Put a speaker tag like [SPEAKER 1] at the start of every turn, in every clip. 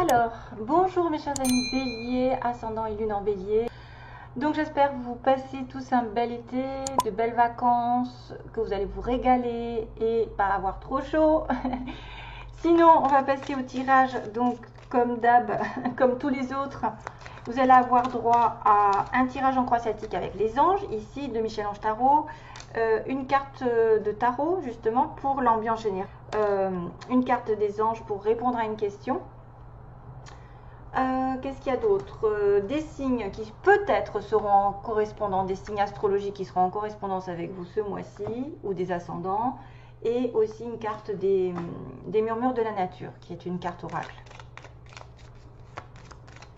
[SPEAKER 1] Alors, bonjour mes chers amis Bélier, ascendant et lune en Bélier. Donc j'espère que vous passez tous un bel été, de belles vacances, que vous allez vous régaler et pas avoir trop chaud. Sinon, on va passer au tirage. Donc comme d'hab, comme tous les autres, vous allez avoir droit à un tirage en croix celtique avec les anges, ici de Michel-Ange Tarot, une carte de tarot justement pour l'ambiance générale, une carte des anges pour répondre à une question. Qu'est-ce qu'il y a d'autre? Des signes qui peut-être seront en correspondance, des signes astrologiques qui seront en correspondance avec vous ce mois-ci, ou des ascendants, et aussi une carte des murmures de la nature, qui est une carte oracle.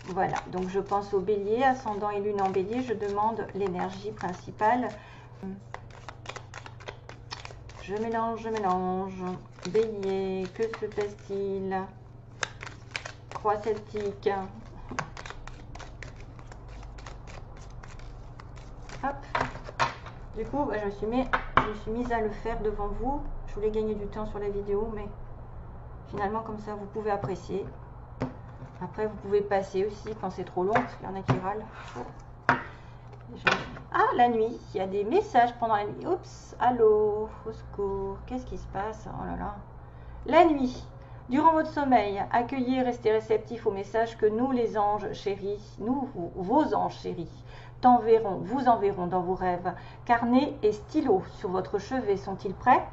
[SPEAKER 1] Voilà, donc je pense au Bélier, ascendant et lune en Bélier, je demande l'énergie principale. Je mélange. Bélier, que se passe-t-il? Croix celtique. Hop. Du coup, je me suis mise à le faire devant vous. Je voulais gagner du temps sur la vidéo, mais finalement, comme ça, vous pouvez apprécier. Après, vous pouvez passer aussi quand c'est trop long, parce qu'il y en a qui râlent. Ah, la nuit. Il y a des messages pendant la nuit. Oups, allô, au secours. Qu'est-ce qui se passe? Oh là là. La nuit. Durant votre sommeil, accueillez et restez réceptif aux messages que nous, les anges chéris, nous, vos anges chéris, vous enverront dans vos rêves. Carnet et stylo sur votre chevet sont-ils prêts?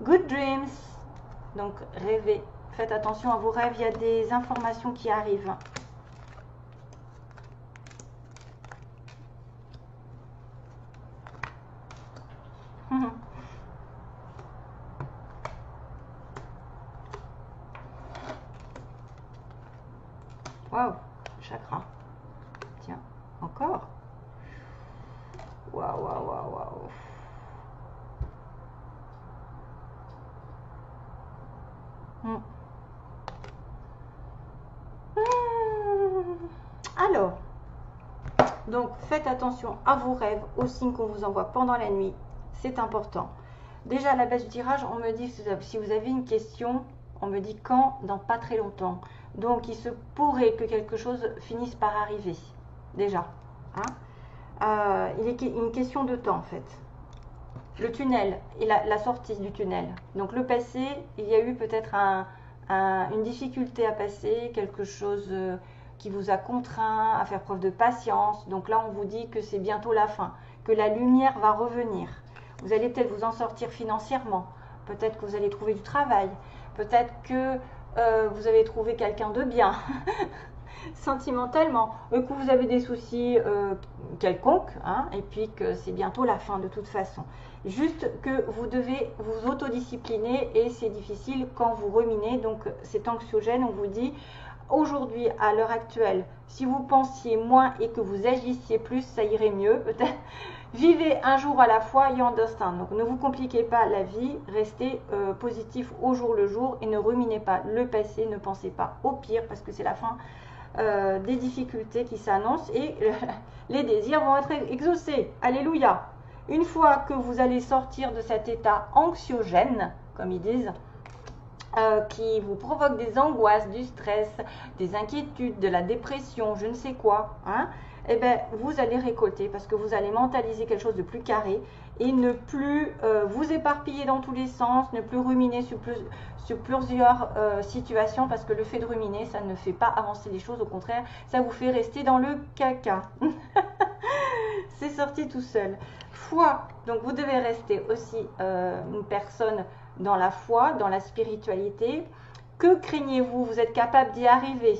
[SPEAKER 1] Good dreams. Donc, rêvez. Faites attention à vos rêves, il y a des informations qui arrivent. Waouh, chakra. Tiens, encore. Waouh, waouh, waouh, waouh. Alors, donc faites attention à vos rêves, aux signes qu'on vous envoie pendant la nuit. C'est important. Déjà à la base du tirage, on me dit si vous avez une question, on me dit quand, dans pas très longtemps. Donc il se pourrait que quelque chose finisse par arriver. Déjà. Hein, il est une question de temps en fait. Le tunnel et la sortie du tunnel. Donc le passé, il y a eu peut-être une difficulté à passer, quelque chose qui vous a contraint à faire preuve de patience. Donc là, on vous dit que c'est bientôt la fin, que la lumière va revenir. Vous allez peut-être vous en sortir financièrement. Peut-être que vous allez trouver du travail. Peut-être que vous avez trouvé quelqu'un de bien. Sentimentalement, que vous avez des soucis quelconques, hein, et puis que c'est bientôt la fin de toute façon. Juste que vous devez vous autodiscipliner et c'est difficile quand vous ruminez, donc c'est anxiogène. On vous dit aujourd'hui, à l'heure actuelle, si vous pensiez moins et que vous agissiez plus, ça irait mieux peut-être. Vivez un jour à la fois, you understand. Donc ne vous compliquez pas la vie, restez positif au jour le jour et ne ruminez pas le passé, ne pensez pas au pire parce que c'est la fin des difficultés qui s'annoncent et les désirs vont être exaucés. Alléluia. Une fois que vous allez sortir de cet état anxiogène, comme ils disent, qui vous provoque des angoisses, du stress, des inquiétudes, de la dépression, je ne sais quoi, hein, eh bien, vous allez récolter parce que vous allez mentaliser quelque chose de plus carré et ne plus vous éparpiller dans tous les sens, ne plus ruminer sur plusieurs situations parce que le fait de ruminer, ça ne fait pas avancer les choses, au contraire, ça vous fait rester dans le caca. C'est sorti tout seul. Foi, donc vous devez rester aussi une personne dans la foi, dans la spiritualité. Que craignez-vous? Vous êtes capable d'y arriver.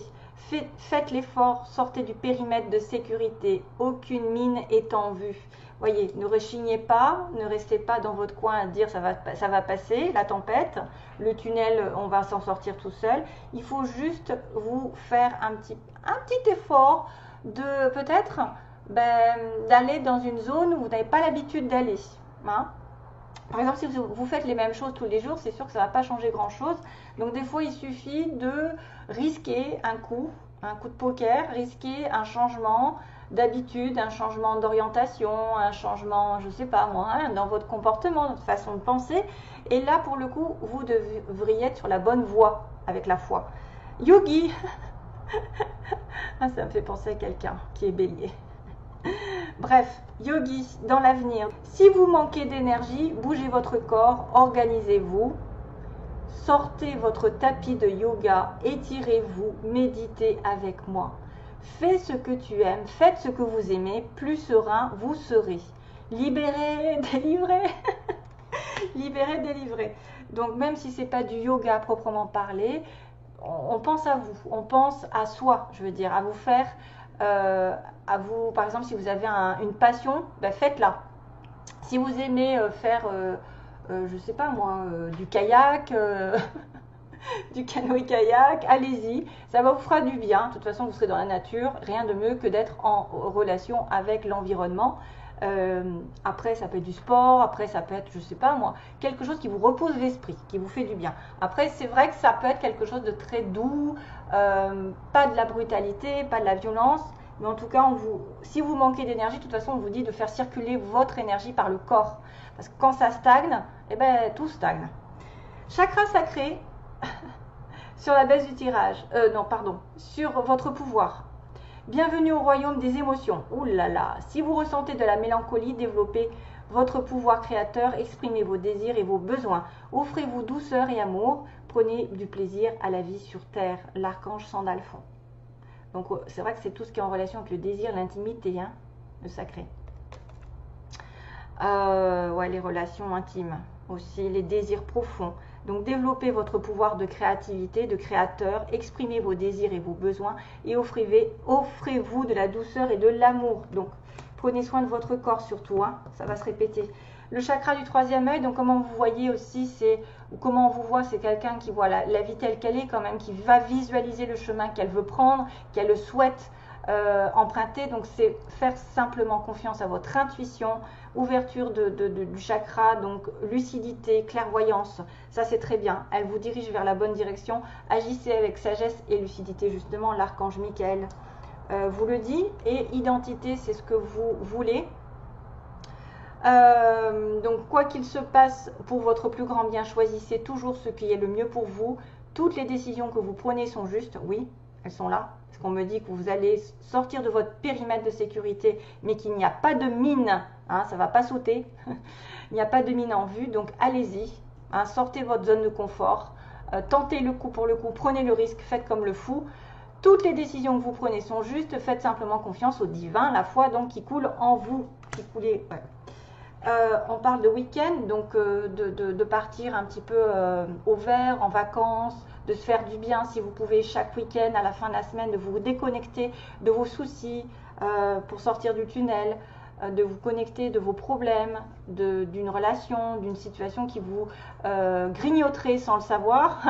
[SPEAKER 1] Faites l'effort, sortez du périmètre de sécurité. Aucune mine est en vue. Voyez, ne rechignez pas, ne restez pas dans votre coin à dire ça va passer, la tempête, le tunnel, on va s'en sortir tout seul. Il faut juste vous faire un petit effort de peut-être d'aller dans une zone où vous n'avez pas l'habitude d'aller. Hein? Par exemple, si vous faites les mêmes choses tous les jours, c'est sûr que ça ne va pas changer grand-chose. Donc des fois, il suffit de risquer un coup de poker, risquer un changement d'habitude, un changement d'orientation, un changement, je ne sais pas moi, hein, dans votre comportement, votre façon de penser. Et là, pour le coup, vous devriez être sur la bonne voie avec la foi. Yogi. Ah, ça me fait penser à quelqu'un qui est bélier. Bref, yogi, dans l'avenir, si vous manquez d'énergie, bougez votre corps, organisez-vous, sortez votre tapis de yoga, étirez-vous, méditez avec moi. Fais ce que tu aimes, faites ce que vous aimez, plus serein vous serez. Libéré, délivré. Libéré, délivré. Donc même si c'est pas du yoga proprement parlé, on pense à vous, on pense à soi, je veux dire, à vous faire, à vous, par exemple, si vous avez une passion, ben faites-la. Si vous aimez faire, je sais pas moi, du kayak, du canoë-kayak, allez-y, ça vous fera du bien. De toute façon, vous serez dans la nature, rien de mieux que d'être en relation avec l'environnement. Après, ça peut être du sport, après, ça peut être, je sais pas moi, quelque chose qui vous repose l'esprit, qui vous fait du bien. Après, c'est vrai que ça peut être quelque chose de très doux, pas de la brutalité, pas de la violence, mais en tout cas, si vous manquez d'énergie, de toute façon, on vous dit de faire circuler votre énergie par le corps. Parce que quand ça stagne, eh ben, tout stagne. Chakra sacré, sur la baisse du tirage, non, pardon, sur votre pouvoir. Bienvenue au royaume des émotions. Ouh là là, si vous ressentez de la mélancolie, développez votre pouvoir créateur, exprimez vos désirs et vos besoins. Offrez-vous douceur et amour, prenez du plaisir à la vie sur terre. L'archange Sandalphon. Donc c'est vrai que c'est tout ce qui est en relation avec le désir, l'intimité, hein, le sacré. Ouais, les relations intimes aussi, les désirs profonds. Donc développez votre pouvoir de créativité, de créateur, exprimez vos désirs et vos besoins et offrez-vous de la douceur et de l'amour. Donc prenez soin de votre corps surtout, hein, ça va se répéter. Le chakra du troisième œil, donc comment vous voyez aussi, ou comment on vous voit, c'est quelqu'un qui voit la vie telle qu'elle est quand même, qui va visualiser le chemin qu'elle veut prendre, qu'elle souhaite emprunter. Donc c'est faire simplement confiance à votre intuition, ouverture du chakra, donc lucidité, clairvoyance, ça c'est très bien, elle vous dirige vers la bonne direction. Agissez avec sagesse et lucidité, justement l'archange Michael vous le dit. Et identité, c'est ce que vous voulez. Donc quoi qu'il se passe, pour votre plus grand bien, choisissez toujours ce qui est le mieux pour vous. Toutes les décisions que vous prenez sont justes, oui, elles sont là. Parce qu'on me dit que vous allez sortir de votre périmètre de sécurité, mais qu'il n'y a pas de mine, hein, ça ne va pas sauter. Il n'y a pas de mine en vue, donc allez-y, hein, sortez de votre zone de confort, tentez le coup pour le coup, prenez le risque, faites comme le fou. Toutes les décisions que vous prenez sont justes, faites simplement confiance au divin, la foi donc qui coule en vous, qui coulait. Ouais. On parle de week-end, donc de partir un petit peu au vert, en vacances, de se faire du bien si vous pouvez chaque week-end, à la fin de la semaine, de vous déconnecter de vos soucis pour sortir du tunnel, de vous connecter de vos problèmes, d'une relation, d'une situation qui vous grignoterait sans le savoir.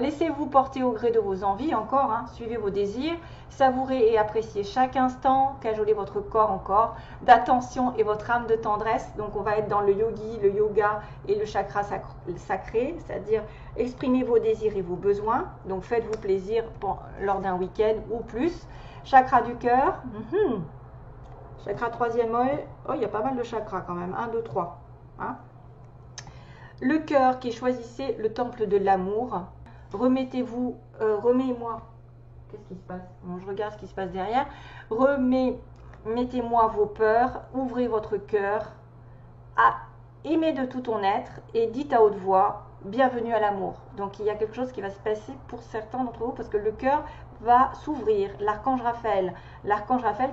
[SPEAKER 1] Laissez-vous porter au gré de vos envies encore, hein, suivez vos désirs, savourez et appréciez chaque instant, cajolez votre corps encore d'attention et votre âme de tendresse. Donc on va être dans le yogi, le yoga et le chakra sacré, c'est-à-dire exprimez vos désirs et vos besoins, donc faites-vous plaisir lors d'un week-end ou plus. Chakra du cœur, chakra troisième œil, oh il y a pas mal de chakras quand même, 1, 2, 3, hein. Le cœur qui choisissait le temple de l'amour. Remettez-vous, remets-moi. Qu'est-ce qui se passe? Bon, je regarde ce qui se passe derrière. Mettez-moi vos peurs, ouvrez votre cœur, aimez de tout ton être et dites à haute voix, bienvenue à l'amour. Donc il y a quelque chose qui va se passer pour certains d'entre vous parce que le cœur va s'ouvrir. L'archange Raphaël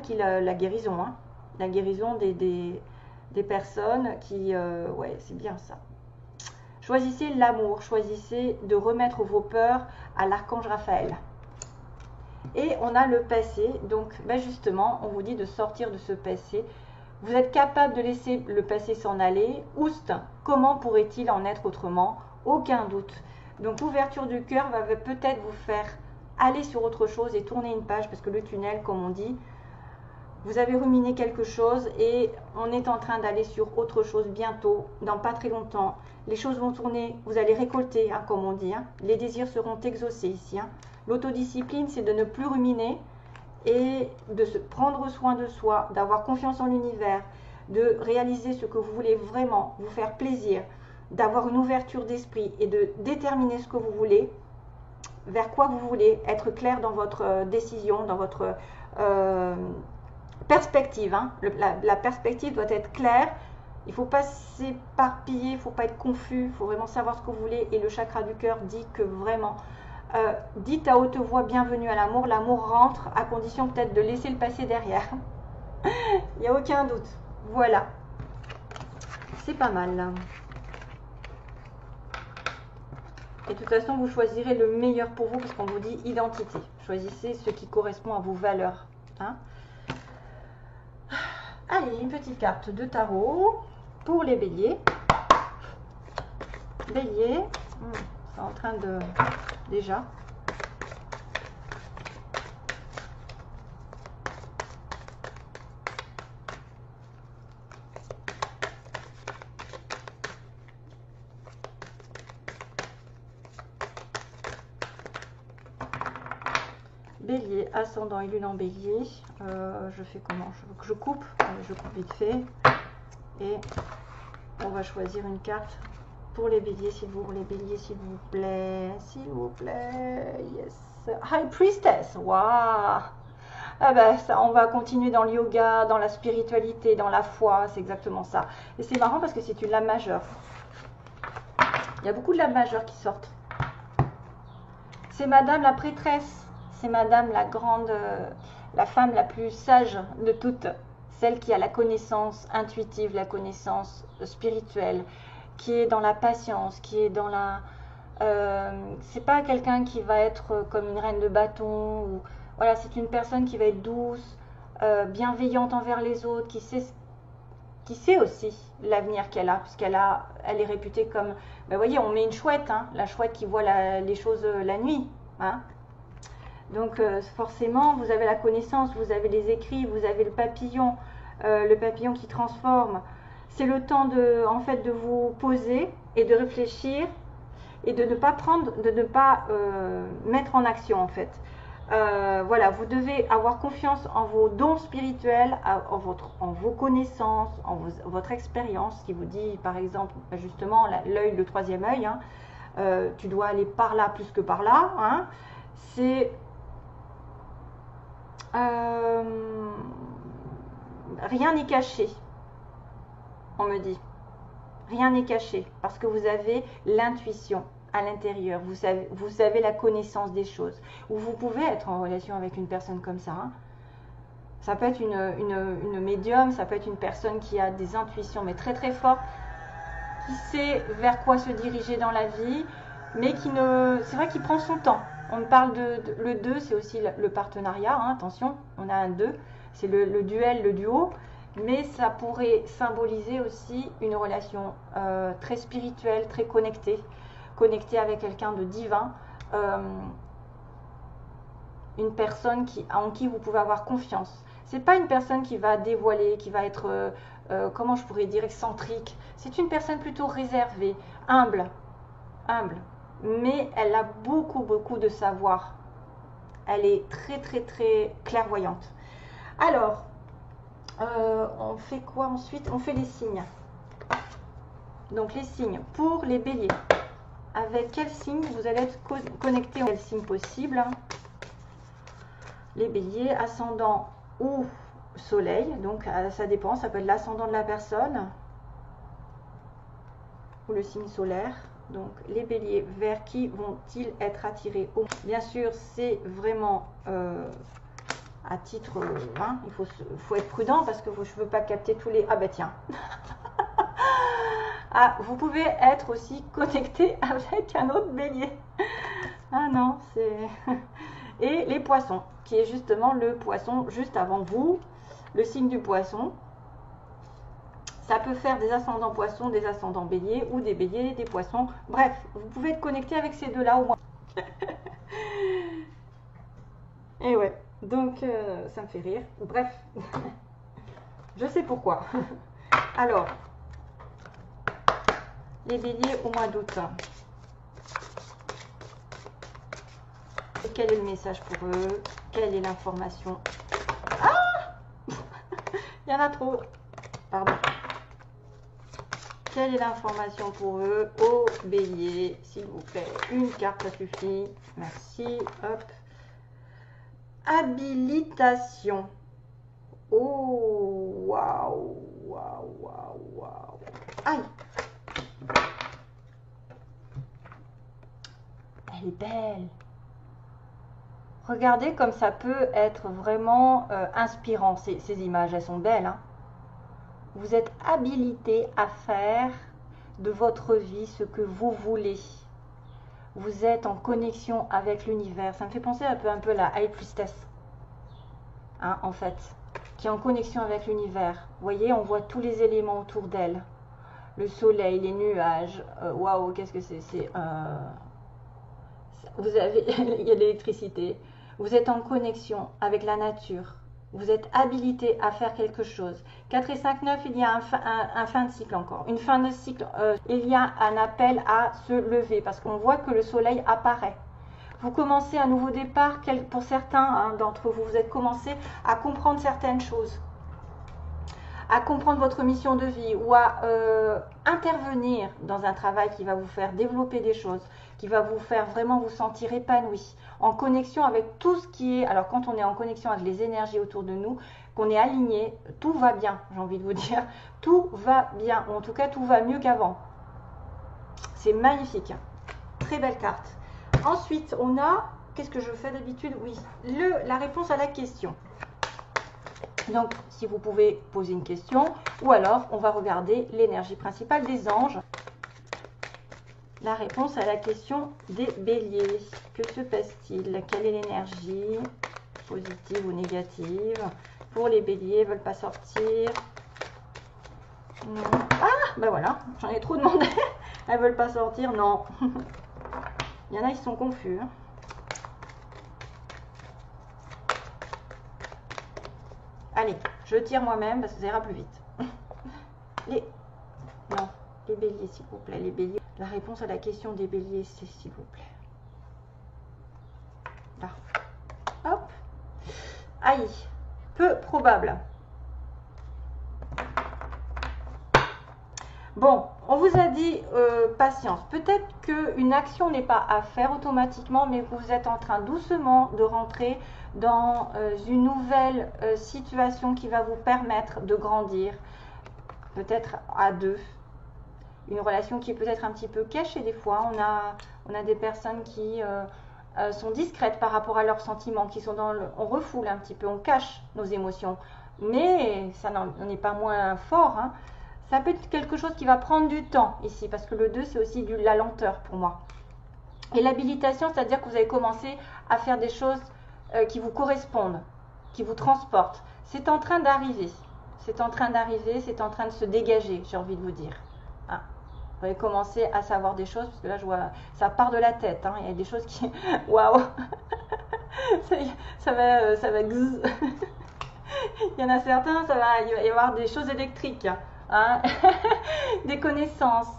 [SPEAKER 1] qui est la guérison, hein, la guérison des personnes qui, ouais, c'est bien ça. Choisissez l'amour, choisissez de remettre vos peurs à l'archange Raphaël. Et on a le passé, donc ben justement, on vous dit de sortir de ce passé. Vous êtes capable de laisser le passé s'en aller. Oust, comment pourrait-il en être autrement? Aucun doute. Donc l'ouverture du cœur va peut-être vous faire aller sur autre chose et tourner une page, parce que le tunnel, comme on dit, vous avez ruminé quelque chose et on est en train d'aller sur autre chose bientôt, dans pas très longtemps. Les choses vont tourner, vous allez récolter, hein, comme on dit. Hein. Les désirs seront exaucés ici. Hein. L'autodiscipline, c'est de ne plus ruminer et de se prendre soin de soi, d'avoir confiance en l'univers, de réaliser ce que vous voulez vraiment, vous faire plaisir, d'avoir une ouverture d'esprit et de déterminer ce que vous voulez. vers quoi vous voulez, être clair dans votre décision, dans votre perspective. Hein. La perspective doit être claire. Il ne faut pas s'éparpiller, il ne faut pas être confus, il faut vraiment savoir ce que vous voulez. Et le chakra du cœur dit que vraiment, dites à haute voix bienvenue à l'amour. L'amour rentre à condition peut-être de laisser le passé derrière. Il n'y a aucun doute. Voilà. C'est pas mal. Et de toute façon, vous choisirez le meilleur pour vous parce qu'on vous dit identité. Choisissez ce qui correspond à vos valeurs. Hein. Allez, une petite carte de tarot pour les béliers. Bélier, c'est en train de... Déjà. Bélier, ascendant et lune en bélier. Je fais comment? Je coupe. Je coupe vite fait. Et on va choisir une carte pour les béliers, s'il vous plaît. S'il vous plaît. Yes. High Priestess. Waouh. Ah ben, ça, on va continuer dans le yoga, dans la spiritualité, dans la foi. C'est exactement ça. Et c'est marrant parce que c'est une lame majeure. Il y a beaucoup de lames majeures qui sortent. C'est Madame la prêtresse. C'est Madame la grande, la femme la plus sage de toutes, celle qui a la connaissance intuitive, la connaissance spirituelle, qui est dans la patience, qui est dans la... c'est pas quelqu'un qui va être comme une reine de bâton. Ou, voilà, c'est une personne qui va être douce, bienveillante envers les autres, qui sait aussi l'avenir qu'elle a, parce elle est réputée comme... Ben, voyez, on met une chouette, hein, la chouette qui voit les choses la nuit, hein. Donc forcément, vous avez la connaissance, vous avez les écrits, vous avez le papillon qui transforme. C'est le temps en fait, de vous poser et de réfléchir et de ne pas mettre en action en fait. Voilà, vous devez avoir confiance en vos dons spirituels, en vos connaissances, en votre expérience, qui vous dit par exemple justement l'œil, le troisième œil, hein, tu dois aller par là plus que par là, hein, c'est... rien n'est caché, on me dit. Rien n'est caché parce que vous avez l'intuition à l'intérieur. Vous avez la connaissance des choses. Ou vous pouvez être en relation avec une personne comme ça. Hein. Ça peut être une médium, ça peut être une personne qui a des intuitions mais très très fortes, qui sait vers quoi se diriger dans la vie, mais c'est vrai qu'il prend son temps. On parle le 2, c'est aussi le partenariat, hein, attention, on a un 2, c'est le duel, le duo, mais ça pourrait symboliser aussi une relation très spirituelle, très connectée avec quelqu'un de divin, une personne en qui vous pouvez avoir confiance. C'est pas une personne qui va dévoiler, qui va être, comment je pourrais dire, excentrique. C'est une personne plutôt réservée, humble. Mais elle a beaucoup de savoir. Elle est très très clairvoyante. Alors, on fait quoi ensuite? On fait les signes. Donc les signes pour les béliers. Avec quel signe vous allez être connecté? Quel signe possible? Les béliers, ascendant ou soleil. Donc ça dépend, ça peut être l'ascendant de la personne ou le signe solaire. Donc les béliers, vers qui vont-ils être attirés? Bien sûr, c'est vraiment à titre... hein, il faut être prudent parce que je ne veux pas capter tous les... Ah bah tiens. Ah, vous pouvez être aussi connecté avec un autre bélier. Ah non, c'est... Et les poissons, qui est justement le poisson juste avant vous, le signe du poisson. Ça peut faire des ascendants poissons, des ascendants béliers, ou des béliers, des poissons. Bref, vous pouvez être connecté avec ces deux-là au moins. Et ouais, donc ça me fait rire. Bref, je sais pourquoi. Alors, les béliers au mois d'août. Quel est le message pour eux? Quelle est l'information? Ah il y en a trop. Pardon. Quelle est l'information pour eux? Au bélier, s'il vous plaît. Une carte, ça suffit. Merci. Hop. Habilitation. Oh, waouh, waouh, waouh, waouh. Aïe. Elle est belle. Regardez comme ça peut être vraiment inspirant. Ces images, elles sont belles. Hein. Vous êtes habilité à faire de votre vie ce que vous voulez. Vous êtes en connexion avec l'univers. Ça me fait penser un peu à la High Priestess. Hein, en fait. Qui est en connexion avec l'univers. Vous voyez, on voit tous les éléments autour d'elle. Le soleil, les nuages. Waouh, qu'est-ce que c'est? Vous avez, il y a de l'électricité. Vous êtes en connexion avec la nature. Vous êtes habilité à faire quelque chose. 4 et 5, 9, il y a un fin de cycle encore. Une fin de cycle, il y a un appel à se lever parce qu'on voit que le soleil apparaît. Vous commencez un nouveau départ, pour certains d'entre vous, vous êtes commencé à comprendre certaines choses, à comprendre votre mission de vie ou à intervenir dans un travail qui va vous faire développer des choses, qui va vous faire vraiment vous sentir épanoui, en connexion avec tout ce qui est, alors quand on est en connexion avec les énergies autour de nous, qu'on est aligné, tout va bien, j'ai envie de vous dire, tout va bien, ou en tout cas tout va mieux qu'avant. C'est magnifique, très belle carte. Ensuite, on a, qu'est-ce que je fais d'habitude? Oui, la réponse à la question. Donc, si vous pouvez poser une question, ou alors on va regarder l'énergie principale des anges. La réponse à la question des béliers. Que se passe-t-il? Quelle est l'énergie positive ou négative pour les béliers? Ils ne veulent pas sortir. Non. Ah, ben voilà, j'en ai trop demandé. Elles ne veulent pas sortir, non. Il y en a, ils sont confus. Hein. Allez, je tire moi-même parce que ça ira plus vite. Non, les béliers, s'il vous plaît, les béliers. La réponse à la question des béliers, c'est s'il vous plaît. Là. Hop. Aïe. Peu probable. Bon, on vous a dit patience. Peut-être qu'une action n'est pas à faire automatiquement, mais vous êtes en train doucement de rentrer dans une nouvelle situation qui va vous permettre de grandir, peut-être à deux. Une relation qui est peut-être un petit peu cachée des fois. On a des personnes qui sont discrètes par rapport à leurs sentiments, qui sont on refoule un petit peu, on cache nos émotions. Mais ça n'en est pas moins fort, hein. Ça peut être quelque chose qui va prendre du temps ici, parce que le 2, c'est aussi la lenteur pour moi. Et l'habilitation, c'est-à-dire que vous avez commencé à faire des choses qui vous correspondent, qui vous transportent. C'est en train d'arriver. C'est en train d'arriver, c'est en train de se dégager, j'ai envie de vous dire. Ah. Vous allez commencer à savoir des choses, parce que là, je vois, ça part de la tête. Hein. Il y a des choses qui... Waouh. Ça va... Il y en a certains, il va y avoir des choses électriques. Hein. Des connaissances,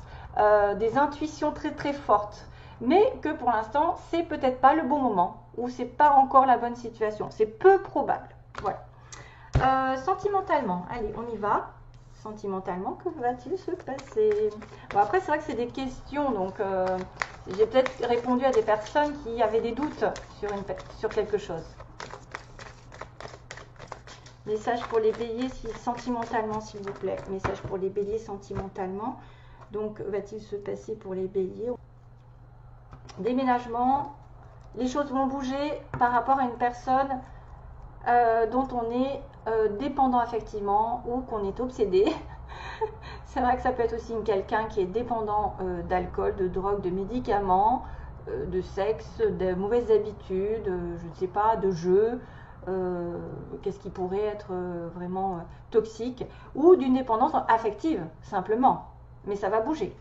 [SPEAKER 1] des intuitions très très fortes. Mais que pour l'instant, c'est peut-être pas le bon moment, ou c'est pas encore la bonne situation. C'est peu probable. Voilà. Sentimentalement, allez, on y va. Sentimentalement, que va-t-il se passer? Bon, après, c'est vrai que c'est des questions, donc j'ai peut-être répondu à des personnes qui avaient des doutes sur quelque chose. Message pour les béliers sentimentalement, s'il vous plaît. Message pour les béliers sentimentalement. Donc, va-t-il se passer pour les béliers? Déménagement. Les choses vont bouger par rapport à une personne dont on est dépendant affectivement ou qu'on est obsédé. C'est vrai que ça peut être aussi quelqu'un qui est dépendant d'alcool, de drogue, de médicaments, de sexe, de mauvaises habitudes, je ne sais pas, de jeux. Qu'est-ce qui pourrait être vraiment toxique, ou d'une dépendance affective, simplement. Mais ça va bouger.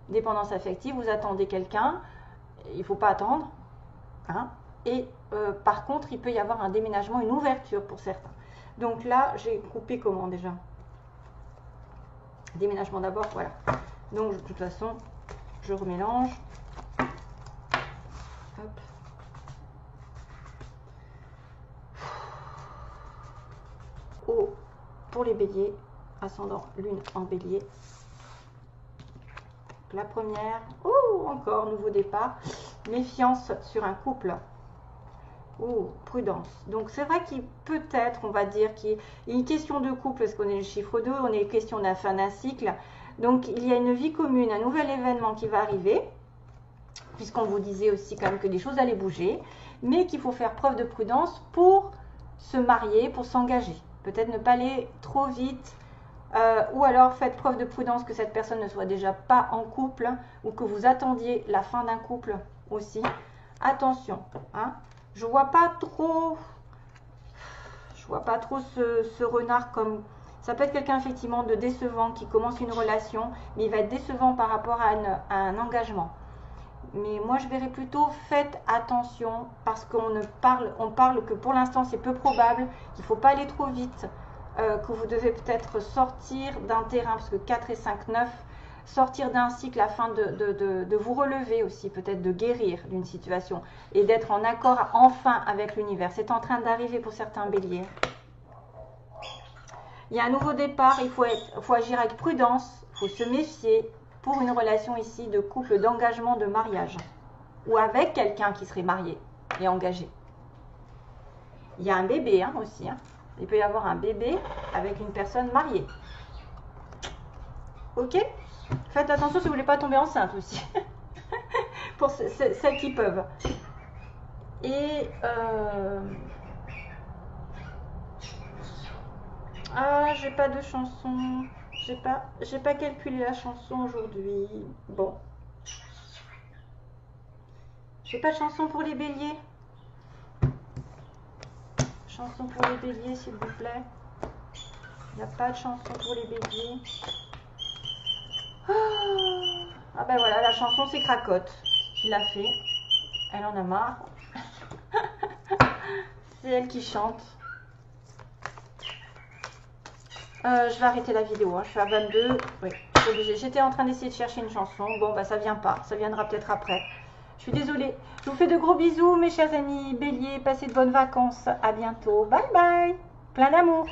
[SPEAKER 1] Dépendance affective, vous attendez quelqu'un, il ne faut pas attendre. Hein, et par contre, il peut y avoir un déménagement, une ouverture pour certains. Donc là, j'ai coupé comment déjà? Déménagement d'abord, voilà. Donc de toute façon, je remélange. Hop. Pour les béliers, ascendant lune en bélier. la première, oh, encore nouveau départ, méfiance sur un couple. Oh, prudence. Donc c'est vrai qu'il peut-être, on va dire, qu'il y a une question de couple, parce qu'on est le chiffre 2, on est question de la fin d'un cycle. Donc il y a une vie commune, un nouvel événement qui va arriver, puisqu'on vous disait aussi quand même que des choses allaient bouger, mais qu'il faut faire preuve de prudence pour se marier, pour s'engager. Peut-être ne pas aller trop vite, ou alors faites preuve de prudence que cette personne ne soit déjà pas en couple, ou que vous attendiez la fin d'un couple aussi. Attention, hein. Je vois pas trop ce renard comme... Ça peut être quelqu'un effectivement de décevant qui commence une relation, mais il va être décevant par rapport à un engagement. Mais moi je verrais plutôt, faites attention, parce qu'on parle que pour l'instant c'est peu probable, qu'il ne faut pas aller trop vite, que vous devez peut-être sortir d'un terrain, parce que 4 et 5, 9, sortir d'un cycle afin de vous relever aussi, peut-être de guérir d'une situation et d'être en accord enfin avec l'univers. C'est en train d'arriver pour certains béliers. Il y a un nouveau départ, il faut agir avec prudence, il faut se méfier pour une relation ici de couple, d'engagement, de mariage, ou avec quelqu'un qui serait marié et engagé. Il y a un bébé hein, aussi, hein. Il peut y avoir un bébé avec une personne mariée. Ok ? Faites attention si vous ne voulez pas tomber enceinte aussi. Pour celles qui peuvent. Et ah, j'ai pas de chanson. J'ai pas calculé la chanson aujourd'hui. Bon. J'ai pas de chanson pour les béliers. Chanson pour les béliers, s'il vous plaît. Il n'y a pas de chanson pour les béliers. Ah ben voilà, la chanson c'est Cracotte qui l'a fait. Elle en a marre. C'est elle qui chante. Je vais arrêter la vidéo, hein. Je suis à 22. Oui, je suis obligée. J'étais en train d'essayer de chercher une chanson. Bon, bah ça vient pas. Ça viendra peut-être après. Je suis désolée. Je vous fais de gros bisous, mes chers amis béliers. Passez de bonnes vacances. À bientôt. Bye bye. Plein d'amour.